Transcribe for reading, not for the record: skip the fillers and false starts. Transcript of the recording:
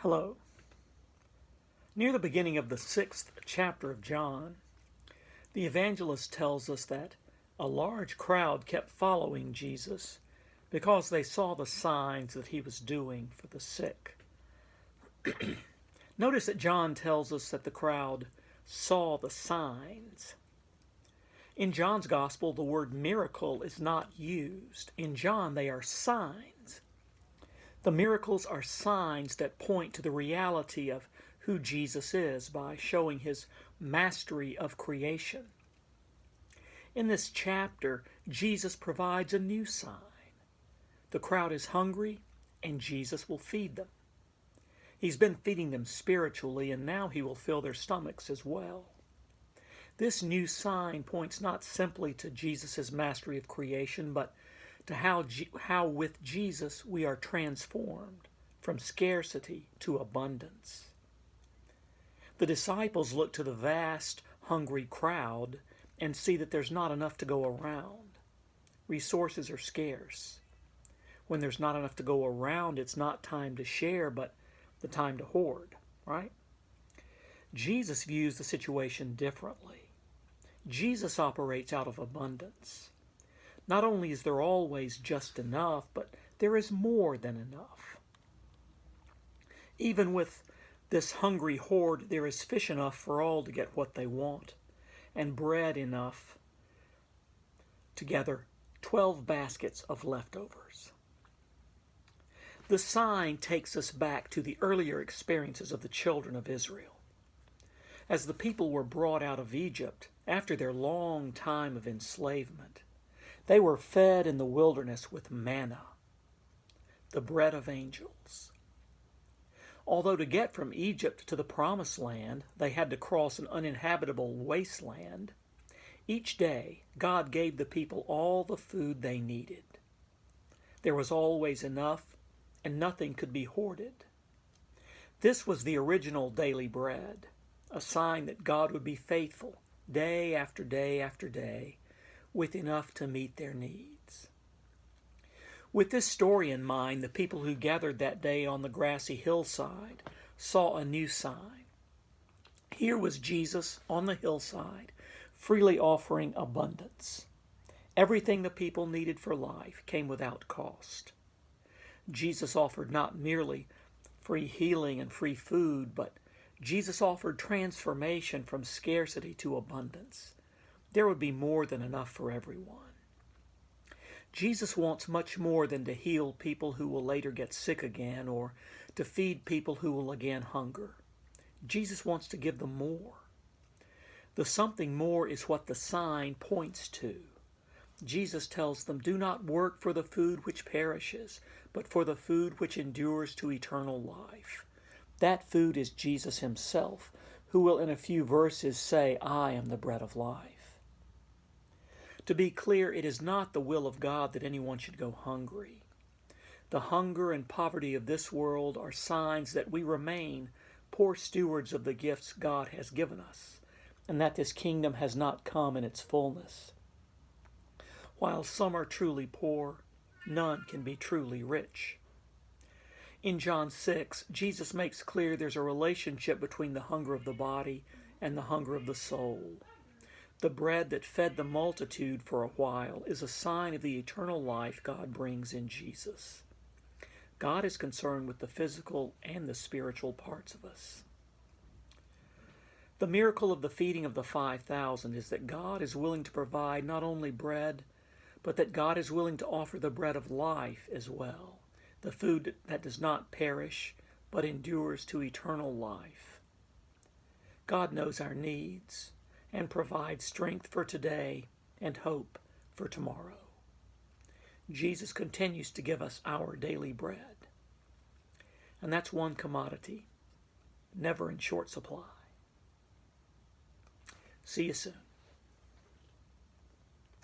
Hello. Near the beginning of the 6th chapter of John, the evangelist tells us that a large crowd kept following Jesus because they saw the signs that he was doing for the sick. Notice that John tells us that the crowd saw the signs. In John's gospel, the word miracle is not used. In John, they are signs. The miracles are signs that point to the reality of who Jesus is by showing his mastery of creation. In this chapter, Jesus provides a new sign. The crowd is hungry, and Jesus will feed them. He's been feeding them spiritually, and now he will fill their stomachs as well. This new sign points not simply to Jesus' mastery of creation, but to how with Jesus we are transformed from scarcity to abundance. The disciples look to the vast, hungry crowd and see that there's not enough to go around. Resources are scarce. When there's not enough to go around, it's not time to share, but the time to hoard, right? Jesus views the situation differently. Jesus operates out of abundance. Not only is there always just enough, but there is more than enough. Even with this hungry horde, there is fish enough for all to get what they want, and bread enough to gather 12 baskets of leftovers. The sign takes us back to the earlier experiences of the children of Israel. As the people were brought out of Egypt after their long time of enslavement, they were fed in the wilderness with manna, the bread of angels. Although to get from Egypt to the promised land, they had to cross an uninhabitable wasteland, each day God gave the people all the food they needed. There was always enough, and nothing could be hoarded. This was the original daily bread, a sign that God would be faithful day after day after day, with enough to meet their needs. With this story in mind, the people who gathered that day on the grassy hillside saw a new sign. Here was Jesus on the hillside, freely offering abundance. Everything the people needed for life came without cost. Jesus offered not merely free healing and free food, but Jesus offered transformation from scarcity to abundance. There would be more than enough for everyone. Jesus wants much more than to heal people who will later get sick again or to feed people who will again hunger. Jesus wants to give them more. The something more is what the sign points to. Jesus tells them, "Do not work for the food which perishes, but for the food which endures to eternal life." That food is Jesus himself, who will in a few verses say, "I am the bread of life." To be clear, it is not the will of God that anyone should go hungry. The hunger and poverty of this world are signs that we remain poor stewards of the gifts God has given us, and that this kingdom has not come in its fullness. While some are truly poor, none can be truly rich. In John 6, Jesus makes clear there's a relationship between the hunger of the body and the hunger of the soul. The bread that fed the multitude for a while is a sign of the eternal life God brings in Jesus. God is concerned with the physical and the spiritual parts of us. The miracle of the feeding of the 5,000 is that God is willing to provide not only bread, but that God is willing to offer the bread of life as well, the food that does not perish, but endures to eternal life. God knows our needs and provides strength for today and hope for tomorrow. Jesus continues to give us our daily bread. And that's one commodity, never in short supply. See you soon.